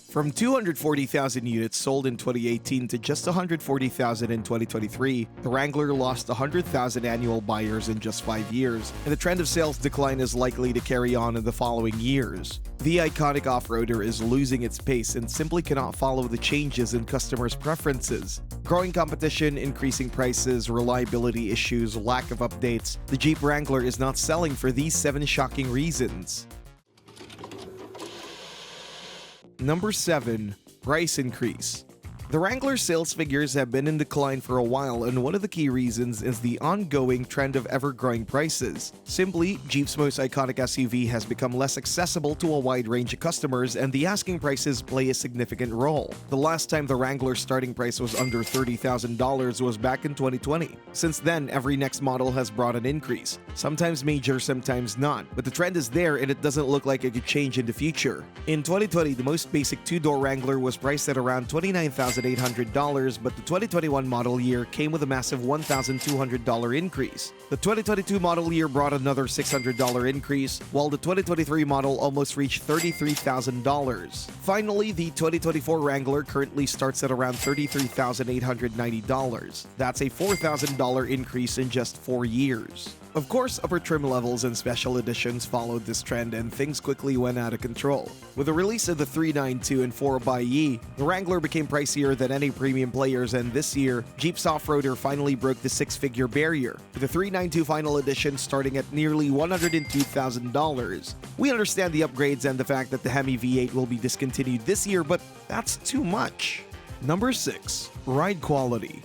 From 240,000 units sold in 2018 to just 140,000 in 2023, the Wrangler lost 100,000 annual buyers in just 5 years, and the trend of sales decline is likely to carry on in the following years. The iconic off-roader is losing its pace and simply cannot follow the changes in customers' preferences. Growing competition, increasing prices, reliability issues, lack of updates, the Jeep Wrangler is not selling for these 7 shocking reasons. Number 7. Price increase. The Wrangler sales figures have been in decline for a while, and one of the key reasons is the ongoing trend of ever-growing prices. Simply, Jeep's most iconic SUV has become less accessible to a wide range of customers, and the asking prices play a significant role. The last time the Wrangler's starting price was under $30,000 was back in 2020. Since then, every next model has brought an increase. Sometimes major, sometimes not, but the trend is there and it doesn't look like it could change in the future. In 2020, the most basic two-door Wrangler was priced at around $29,800, but the 2021 model year came with a massive $1,200 increase. The 2022 model year brought another $600 increase, while the 2023 model almost reached $33,000. Finally, the 2024 Wrangler currently starts at around $33,890. That's a $4,000 increase in just 4 years. Of course, upper trim levels and special editions followed this trend, and things quickly went out of control. With the release of the 392 and 4xE, the Wrangler became pricier than any premium players, and this year, Jeep's off-roader finally broke the 6-figure barrier, with the 392 Final Edition starting at nearly $102,000. We understand the upgrades and the fact that the Hemi V8 will be discontinued this year, but that's too much. Number 6. Ride quality.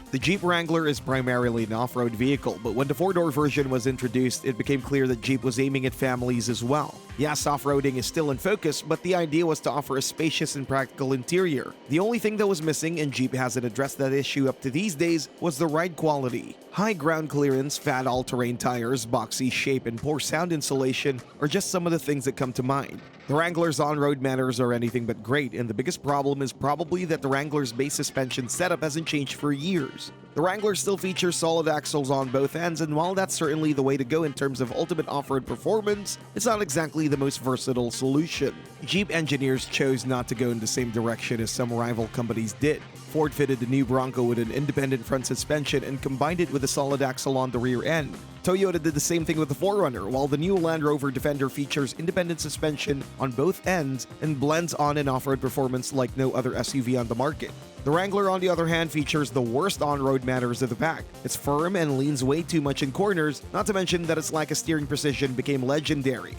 The Jeep Wrangler is primarily an off-road vehicle, but when the 4-door version was introduced, it became clear that Jeep was aiming at families as well. Yes, off-roading is still in focus, but the idea was to offer a spacious and practical interior. The only thing that was missing, and Jeep hasn't addressed that issue up to these days, was the ride quality. High ground clearance, fat all-terrain tires, boxy shape, and poor sound insulation are just some of the things that come to mind. The Wrangler's on-road manners are anything but great, and the biggest problem is probably that the Wrangler's base suspension setup hasn't changed for years. The Wrangler still features solid axles on both ends, and while that's certainly the way to go in terms of ultimate off-road performance, it's not exactly the most versatile solution. Jeep engineers chose not to go in the same direction as some rival companies did. Ford fitted the new Bronco with an independent front suspension and combined it with a solid axle on the rear end. Toyota did the same thing with the 4Runner, while the new Land Rover Defender features independent suspension on both ends and blends on and off-road performance like no other SUV on the market. The Wrangler, on the other hand, features the worst on-road manners of the pack. It's firm and leans way too much in corners, not to mention that its lack of steering precision became legendary.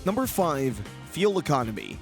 Number 5. Fuel economy.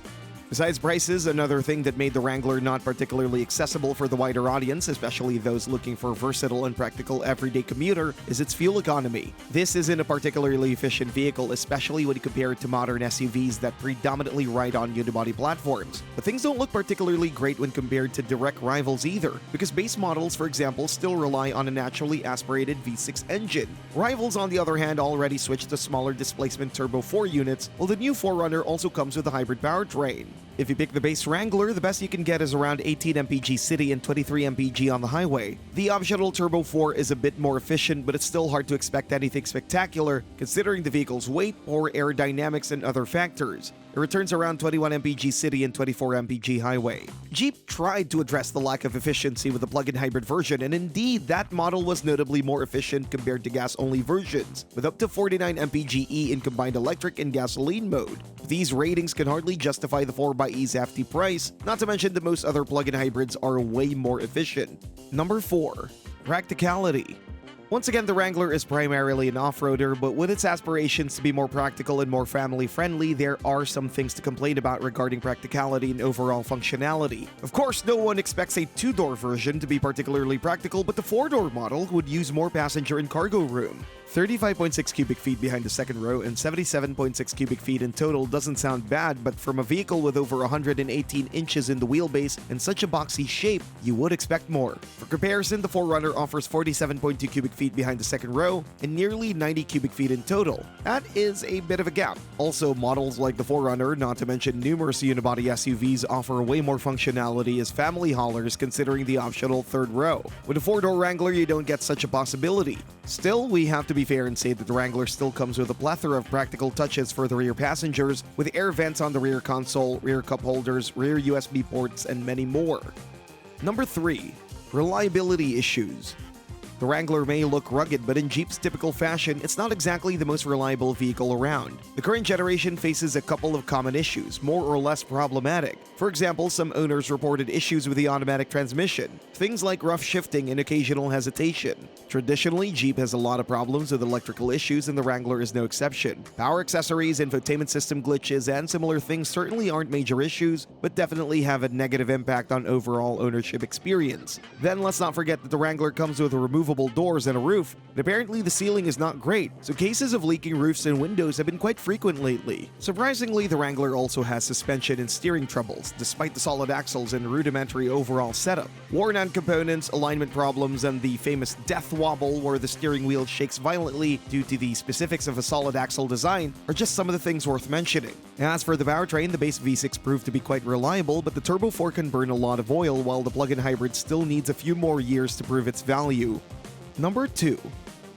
Besides prices, another thing that made the Wrangler not particularly accessible for the wider audience, especially those looking for a versatile and practical everyday commuter, is its fuel economy. This isn't a particularly efficient vehicle, especially when you compare it to modern SUVs that predominantly ride on unibody platforms. But things don't look particularly great when compared to direct rivals either, because base models, for example, still rely on a naturally aspirated V6 engine. Rivals, on the other hand, already switched to smaller displacement turbo 4 units, while the new 4Runner also comes with a hybrid powertrain. If you pick the base Wrangler, the best you can get is around 18 mpg city and 23 mpg on the highway. The optional Turbo 4 is a bit more efficient, but it's still hard to expect anything spectacular considering the vehicle's weight, poor aerodynamics, and other factors. It returns around 21 mpg city and 24 mpg highway. Jeep tried to address the lack of efficiency with the plug-in hybrid version, and indeed, that model was notably more efficient compared to gas-only versions, with up to 49 mpge in combined electric and gasoline mode. These ratings can hardly justify the 4xE's hefty price, not to mention that most other plug-in hybrids are way more efficient. Number 4. Practicality. Once again, the Wrangler is primarily an off-roader, but with its aspirations to be more practical and more family-friendly, there are some things to complain about regarding practicality and overall functionality. Of course, no one expects a 2-door version to be particularly practical, but the 4-door model would use more passenger and cargo room. 35.6 cubic feet behind the second row and 77.6 cubic feet in total doesn't sound bad, but from a vehicle with over 118 inches in the wheelbase and such a boxy shape, you would expect more. For comparison, the 4Runner offers 47.2 cubic feet behind the second row and nearly 90 cubic feet in total. That is a bit of a gap. Also, models like the 4Runner, not to mention numerous unibody SUVs, offer way more functionality as family haulers considering the optional third row. With a 4-door Wrangler, you don't get such a possibility. Still, we have to be be fair and say that the Wrangler still comes with a plethora of practical touches for the rear passengers, with air vents on the rear console, rear cup holders, rear USB ports, and many more. Number 3. Reliability issues. The Wrangler may look rugged, but in Jeep's typical fashion, it's not exactly the most reliable vehicle around. The current generation faces a couple of common issues, more or less problematic. For example, some owners reported issues with the automatic transmission, things like rough shifting and occasional hesitation. Traditionally, Jeep has a lot of problems with electrical issues, and the Wrangler is no exception. Power accessories, infotainment system glitches, and similar things certainly aren't major issues, but definitely have a negative impact on overall ownership experience. Then let's not forget that the Wrangler comes with removable doors and a roof, and apparently the ceiling is not great, so cases of leaking roofs and windows have been quite frequent lately. Surprisingly, the Wrangler also has suspension and steering troubles, despite the solid axles and rudimentary overall setup. Worn-out components, alignment problems, and the famous death wobble where the steering wheel shakes violently due to the specifics of a solid axle design are just some of the things worth mentioning. As for the powertrain, the base V6 proved to be quite reliable, but the Turbo 4 can burn a lot of oil, while the plug-in hybrid still needs a few more years to prove its value. Number 2.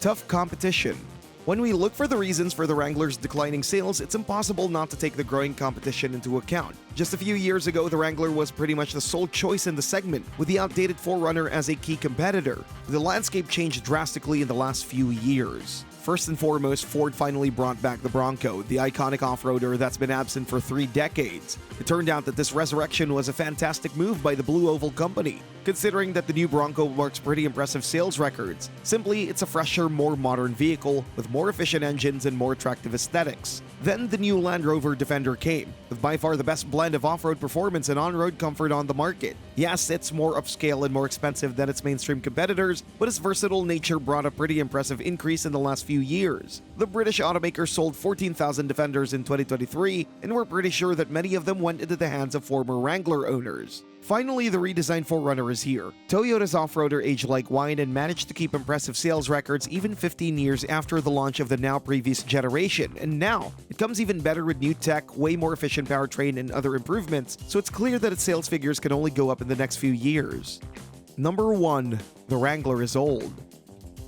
Tough competition. When we look for the reasons for the Wrangler's declining sales, it's impossible not to take the growing competition into account. Just a few years ago, the Wrangler was pretty much the sole choice in the segment, with the outdated 4Runner as a key competitor. The landscape changed drastically in the last few years. First and foremost, Ford finally brought back the Bronco, the iconic off-roader that's been absent for 3 decades. It turned out that this resurrection was a fantastic move by the Blue Oval Company, considering that the new Bronco marks pretty impressive sales records. Simply, it's a fresher, more modern vehicle with more efficient engines and more attractive aesthetics. Then the new Land Rover Defender came, with by far the best blend of off-road performance and on-road comfort on the market. Yes, it's more upscale and more expensive than its mainstream competitors, but its versatile nature brought a pretty impressive increase in the last few years. The British automaker sold 14,000 Defenders in 2023, and we're pretty sure that many of them went into the hands of former Wrangler owners. Finally, the redesigned 4Runner is here. Toyota's off-roader aged like wine and managed to keep impressive sales records even 15 years after the launch of the now previous generation, and now it comes even better with new tech, way more efficient powertrain, and other improvements, so it's clear that its sales figures can only go up in the next few years. Number 1. The Wrangler is old.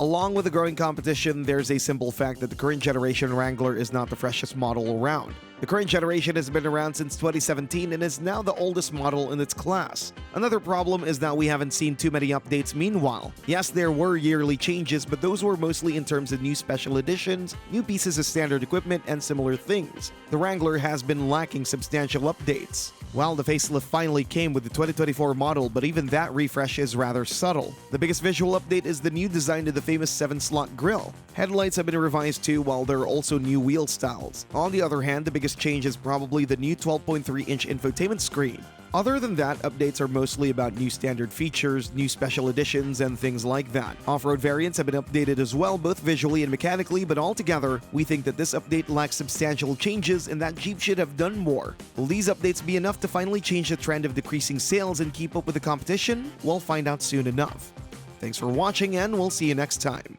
Along with the growing competition, there's a simple fact that the current generation Wrangler is not the freshest model around. The current generation has been around since 2017 and is now the oldest model in its class. Another problem is that we haven't seen too many updates meanwhile. Yes, there were yearly changes, but those were mostly in terms of new special editions, new pieces of standard equipment, and similar things. The Wrangler has been lacking substantial updates. Well, the facelift finally came with the 2024 model, but even that refresh is rather subtle. The biggest visual update is the new design to the famous 7-slot grille. Headlights have been revised too, while there are also new wheel styles. On the other hand, the biggest change is probably the new 12.3-inch infotainment screen. Other than that, updates are mostly about new standard features, new special editions, and things like that. Off-road variants have been updated as well, both visually and mechanically, but altogether, we think that this update lacks substantial changes and that Jeep should have done more. Will these updates be enough to finally change the trend of decreasing sales and keep up with the competition? We'll find out soon enough. Thanks for watching, and we'll see you next time.